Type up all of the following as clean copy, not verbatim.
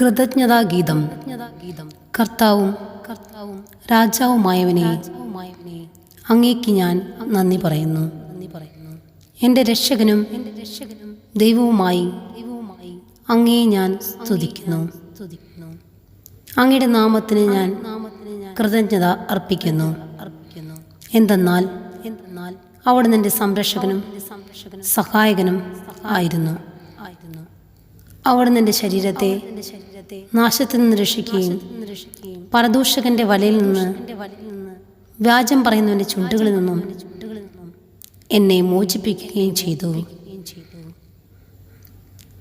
കൃതജ്ഞതാഗീതം. കർത്താവും രാജാവുമായവനെ, അങ്ങേക്ക് ഞാൻ നന്ദി പറയുന്നു. എൻ്റെ രക്ഷകനും ദൈവവുമായി അങ്ങേ ഞാൻ സ്തുതിക്കുന്നു. അങ്ങയുടെ നാമത്തിന് ഞാൻ കൃതജ്ഞത അർപ്പിക്കുന്നു. എന്തെന്നാൽ അവിടുന്ന് എൻ്റെ സംരക്ഷകനും സഹായകനും ആയിരുന്നു. അവിടുന്ന് എൻ്റെ ശരീരത്തെ നാശത്തിൽ നിന്ന് രക്ഷിക്കുകയും പരദൂഷകന്റെ വലയിൽ നിന്ന്, വ്യാജം പറയുന്നവൻ്റെ ചുണ്ടുകളിൽ നിന്നും എന്നെ മോചിപ്പിക്കുകയും ചെയ്തു.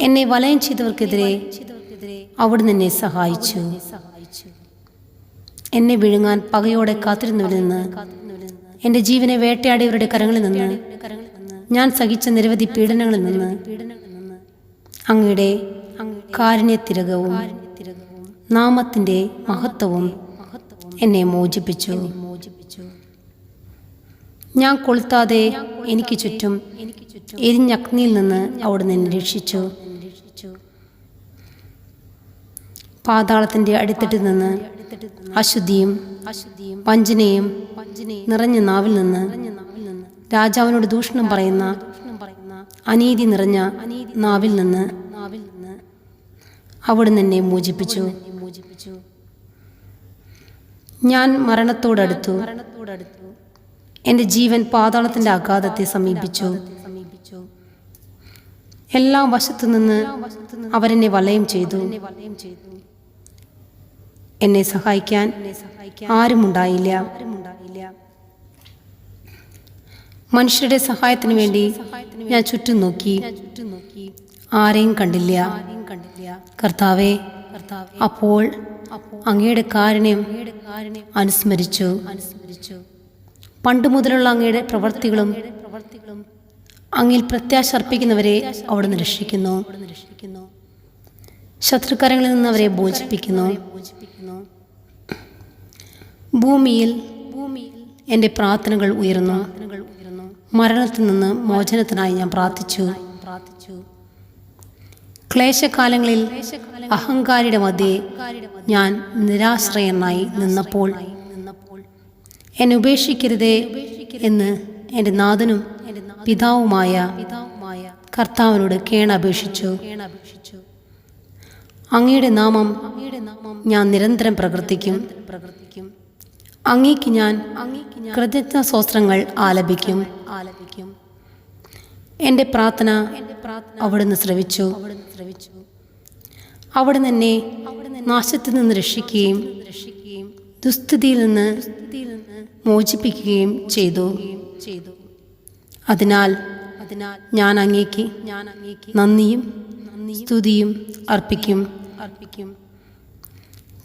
എന്നെ വലയം ചെയ്തവർക്കെതിരെ അവിടുന്ന് എന്നെ സഹായിച്ചു. എന്നെ വിഴുങ്ങാൻ പകയോടെ കാത്തിരുന്നവരിൽ നിന്ന്, എൻ്റെ ജീവനെ വേട്ടയാടിയവരുടെ കരങ്ങളിൽ നിന്ന്, ഞാൻ സഹിച്ച നിരവധി പീഡനങ്ങളിൽ നിന്ന് അങ്ങയുടെ കാരുണ്യത്തിരകവും നാമത്തിൻ്റെ മഹത്വവും എന്നെ മോചിപ്പിച്ചു. ഞാൻ കൊളുത്താതെ എനിക്ക് ചുറ്റും എരിഞ്ഞഗ്നിയിൽ നിന്ന് അവിടുന്ന് എന്നെ രക്ഷിച്ചു. പാതാളത്തിൻ്റെ അടിത്തട്ടിൽ നിന്ന്, അശുദ്ധിയും വഞ്ചനയും നിറഞ്ഞ നാവിൽ നിന്ന്, രാജാവിനോട് ദൂഷണം പറയുന്ന അനീതി നിറഞ്ഞ നാവിൽ നിന്ന് അവിടുന്ന് എന്നെ മോചിപ്പിച്ചു. ഞാൻ മരണത്തോടടുത്തു. എൻ്റെ ജീവൻ പാതാളത്തിൻ്റെ അഗാധത്തെ സമീപിച്ചു. എല്ലാ വശത്തു നിന്ന് അവരെന്നെ വലയം ചെയ്തു. എന്നെ സഹായിക്കാൻ ആരുമുണ്ടായില്ല. മനുഷ്യരുടെ സഹായത്തിനു വേണ്ടി ഞാൻ ചുറ്റും നോക്കി, ആരെയും കണ്ടില്ല. കർത്താവേ, അപ്പോൾ അങ്ങയുടെ കാരുണ്യം അനുസ്മരിച്ചു. പണ്ടു മുതലുള്ള അങ്ങയുടെ പ്രവർത്തികളും അങ്ങിൽ പ്രത്യാശ അർപ്പിക്കുന്നവരെ അവിടുന്ന് രക്ഷിക്കുന്നു. ശത്രുക്കരങ്ങളിൽ നിന്ന് അവരെ മോചിപ്പിക്കുന്നു. ഭൂമിയിൽ എൻ്റെ പ്രാർത്ഥനകൾ ഉയർന്നു. മരണത്തിൽ നിന്ന് മോചനത്തിനായി ഞാൻ പ്രാർത്ഥിച്ചു. ക്ലേശകാലങ്ങളിൽ അഹങ്കാരിയുടെ മധ്യേ ഞാൻ നിരാശ്രയനായി നിന്നപ്പോൾ എന്നെ ഉപേക്ഷിക്കരുതേ എന്ന് എൻ്റെ നാഥനും പിതാവുമായ കർത്താവിനോട് കേണപേക്ഷിച്ചു. അങ്ങയുടെ നാമം ഞാൻ നിരന്തരം പ്രവർത്തിക്കും. അങ്ങേക്ക് ഞാൻ കൃതജ്ഞ സ്തോത്രങ്ങൾ ആലപിക്കും. എൻ്റെ പ്രാർത്ഥന അവിടുന്ന് ശ്രവിച്ചു. അവിടുന്ന് എന്നെ നാശത്തിൽ നിന്ന് രക്ഷിക്കുകയും ദുസ്ഥിതിയിൽ നിന്ന് മോചിപ്പിക്കുകയും ചെയ്തു. അതിനാൽ ഞാൻ അങ്ങേക്ക് നന്ദിയും സ്തുതിയും അർപ്പിക്കും.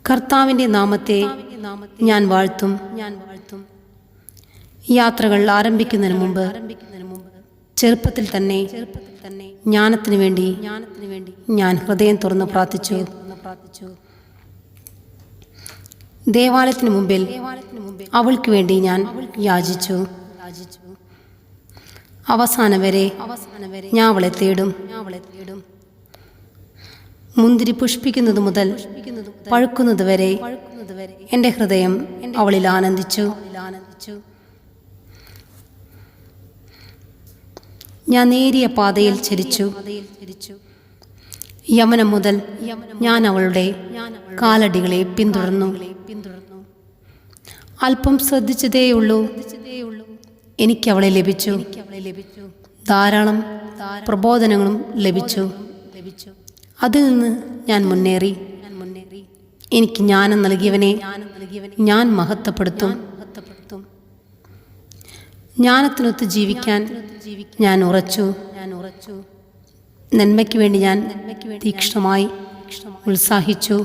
കർത്താവിൻ്റെ നാമത്തെ ഞാൻ വാഴ്ത്തും. യാത്രകൾ ആരംഭിക്കുന്നതിന് മുമ്പ് ചെറുപ്പത്തിൽ തന്നെ ജ്ഞാനത്തിനു വേണ്ടി ഞാൻ ഹൃദയം തുറന്ന് പ്രാർത്ഥിച്ചു. ദേവാലയത്തിന് മുമ്പിൽ അവൾക്ക് വേണ്ടി ഞാൻ യാചിച്ചു. അവസാനം വരെ ഞാൻ അവളെ തേടും. മുന്തിരി പുഷ്പിക്കുന്നത് മുതൽ പഴുക്കുന്നത് വരെ എൻ്റെ ഹൃദയം അവളിൽ ആനന്ദിച്ചു. ഞാൻ നേരിയ പാതയിൽ ചരിച്ചു. യമനം മുതൽ ഞാൻ അവളുടെ കാലടികളെ പിന്തുടർന്നു. അല്പം ശ്രദ്ധിച്ചതേയുള്ളൂ, എനിക്ക് അവളെ ലഭിച്ചു. ധാരാളം പ്രബോധനങ്ങളും ലഭിച്ചു. അതിൽ നിന്ന് ഞാൻ മുന്നേറി. എനിക്ക് ജ്ഞാനം നൽകിയവനെ ഞാൻ മഹത്വപ്പെടുത്തും. ജ്ഞാനത്തിനൊത്ത് ജീവിക്കാൻ ഞാൻ ഉറച്ചു. നന്മയ്ക്ക് വേണ്ടി ഞാൻ തീക്ഷ്ണമായി ഉത്സാഹിച്ചു.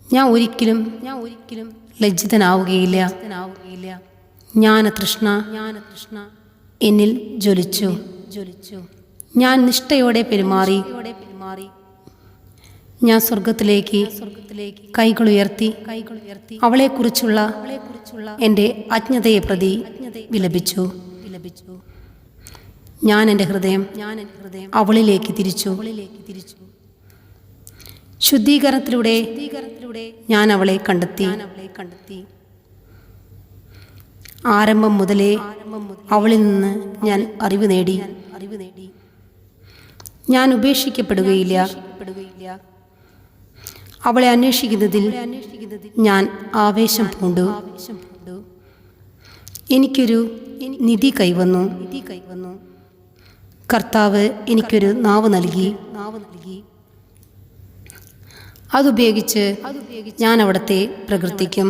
ഞാൻ ഒരിക്കലും ലജ്ജിതനാവുകയില്ല. ജ്ഞാനതൃഷ്ണ എന്നിൽ ജ്വലിച്ചു. ഞാൻ നിഷ്ഠയോടെ പെരുമാറി. ഞാൻ സ്വർഗത്തിലേക്ക് കൈകളുയർത്തി അവളെക്കുറിച്ചുള്ള എൻ്റെ അജ്ഞതയെ പ്രതി വിലപിച്ചു. ഞാൻ എൻ്റെ ഹൃദയം അവളിലേക്ക് തിരിച്ചു. ശുദ്ധീകരണത്തിലൂടെ ഞാൻ അവളെ കണ്ടെത്തി. ആരംഭം മുതലേ അവളിൽ നിന്ന് ഞാൻ അറിവ് നേടി. ഞാൻ ഉപേക്ഷിക്കപ്പെടുകയില്ല. അവളെ അന്വേഷിക്കുന്നതിൽ ഞാൻ ആവേശം പൂണ്ടു. എനിക്കൊരു നിധി കൈവന്നു. കർത്താവ് എനിക്കൊരു നാവ് നൽകി. അതുപയോഗിച്ച് ഞാൻ അവിടത്തെ പ്രകീർത്തിക്കും.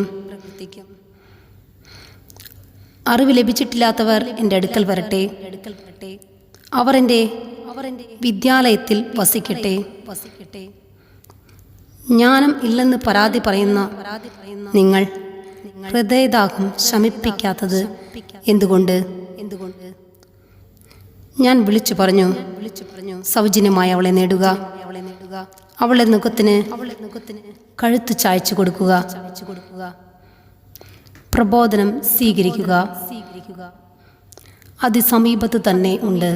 അറിവ് ലഭിച്ചിട്ടില്ലാത്തവർ എൻ്റെ അടുക്കൽ വരട്ടെ. അവർ എൻ്റെ വിദ്യാലയത്തിൽ വസിക്കട്ടെ. ജ്ഞാനം ഇല്ലെന്ന് പരാതി പറയുന്ന നിങ്ങൾ ഹൃദയദാഹം ശമിപ്പിക്കാത്തത് എന്തുകൊണ്ട്? ഞാൻ വിളിച്ചു പറഞ്ഞു, സൗജന്യമായി അവളെ നേടുക. അവളുടെ മുഖത്തിന് കഴുത്ത് ചായച്ചു കൊടുക്കുക. പ്രബോധനം സ്വീകരിക്കുക. അതിസമീപത്ത് തന്നെ ഉണ്ട്.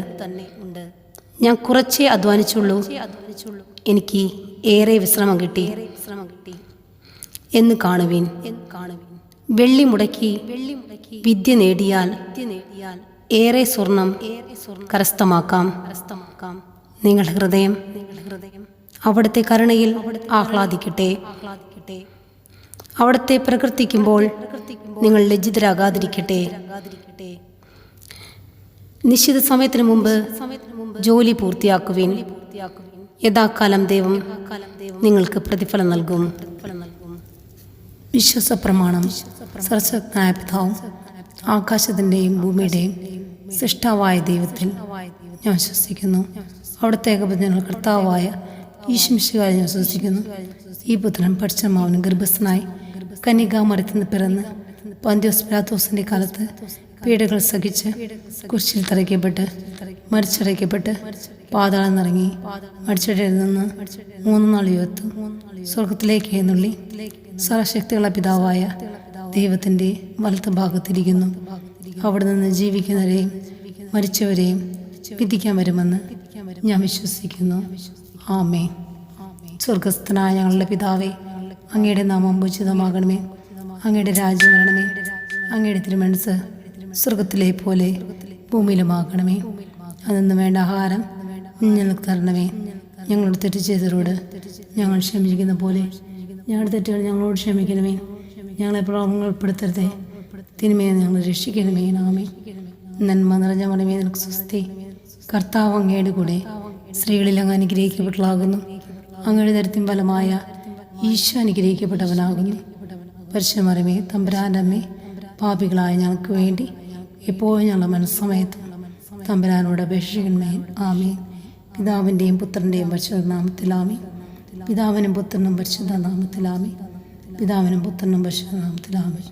ഞാൻ കുറച്ചേ അധ്വാനിച്ചുള്ളൂ, എനിക്ക് ഏറെ വിശ്രമം കിട്ടി എന്ന് കാണുവിൻ. വെള്ളി മുടക്കി വിദ്യ നേടിയാൽ ഏറെ സ്വർണം കരസ്ഥമാക്കാം. നിങ്ങളുടെ ഹൃദയം അവിടുത്തെ കരുണയിൽ ആഹ്ലാദിക്കട്ടെ. അവിടുത്തെ പ്രകീർത്തിക്കുമ്പോൾ നിങ്ങൾ ലജ്ജിതരാകാതിരിക്കട്ടെ. നിശ്ചിത സമയത്തിന് മുമ്പ് ജോലി പൂർത്തിയാക്കുവിൻ. യഥാകാലം ദൈവം നിങ്ങൾക്ക് പ്രതിഫലം നൽകും. വിശ്വാസ പ്രമാണം. സർവശക്തനായ പിതാവും ആകാശത്തിൻ്റെയും ഭൂമിയുടെയും സൃഷ്ടാവായ ദൈവത്തിൽ ഞാൻ വിശ്വസിക്കുന്നു. അവിടുത്തെ ഏകപുത്രൻ കർത്താവായ ഈശോ മിശിഹായിൽ ഞാൻ വിശ്വസിക്കുന്നു. ഈ പുത്രൻ പരിശുദ്ധാത്മാവിന് ഗർഭസ്ഥനായി കന്യകാമറിയത്തിൽ നിന്ന് പിറന്ന് പന്തിയോസ് പിലാത്തോസിൻ്റെ കാലത്ത് പീഡകൾ സഹിച്ച് കുരിശിൽ തറയ്ക്കപ്പെട്ട് മരിച്ചടയ്ക്കപ്പെട്ട് പാതാളം നിറങ്ങി മരിച്ചടയിൽ നിന്ന് 3 നാൾ ഉയർത്തു സ്വർഗത്തിലേക്ക് എഴുന്നള്ളി സർവശക്തിയുള്ള പിതാവായ ദൈവത്തിൻ്റെ വലത്ത് ഭാഗത്തിരിക്കുന്നു. അവിടെ നിന്ന് ജീവിക്കുന്നവരെയും മരിച്ചവരെയും വിധിക്കാൻ വരുമെന്ന് ഞാൻ വിശ്വസിക്കുന്നു. ആമേൻ. സ്വർഗസ്ഥനായ ഞങ്ങളുടെ പിതാവേ, അങ്ങയുടെ നാമം പൂജിതമാകണമേ. അങ്ങയുടെ രാജ്യം വരണമേ. അങ്ങയുടെ തിരുമനസ്സ് സ്വർഗത്തിലെ പോലെ ഭൂമിയിലുമാകണമേ. അതൊന്നും വേണ്ട ആഹാരം ഞങ്ങൾക്ക് തരണമേ. ഞങ്ങളുടെ തെറ്റ് ചെയ്തവരോട് ഞങ്ങൾ ക്ഷമിക്കുന്ന പോലെ ഞങ്ങളുടെ തെറ്റുകൾ ഞങ്ങളോട് ക്ഷമിക്കണമേ. ഞങ്ങളെ പ്രലോഭനങ്ങളിൽ ഉൾപ്പെടുത്തരുതേ, തിന്മയെ ഞങ്ങൾ രക്ഷിക്കണമേ. ആമേൻ. നന്മ നിറഞ്ഞ മറിയമേ, നിനക്ക് സ്വസ്തി. കർത്താവ് അങ്ങയുടെ കൂടെ സ്ത്രീകളിൽ അങ്ങ് അനുഗ്രഹിക്കപ്പെട്ടവളാകുന്നു. അങ്ങയുടെ ദരിദ്രം ഫലമായ ഈശോ അനുഗ്രഹിക്കപ്പെട്ടവനാകുന്നു. പരിശുദ്ധ മറിയമേ, തമ്പുരാൻ്റെ അമ്മേ, പാപികളായ ഞങ്ങൾക്ക് വേണ്ടി എപ്പോഴും ഞങ്ങളുടെ മനസ്സമയത്ത് തമ്പുരാനോട് അപേക്ഷിക്കണമേ. ആമേൻ. പിതാവിൻ്റെയും പുത്രൻ്റെയും പരിശുദ്ധ നാമത്തിലാമേ. പിതാവിനും പുത്രനും പരിശുദ്ധ നാമത്തിലാമേ. പിതാവിനും പുത്രനും പരിശുദ്ധ നാമത്തിലാമേ.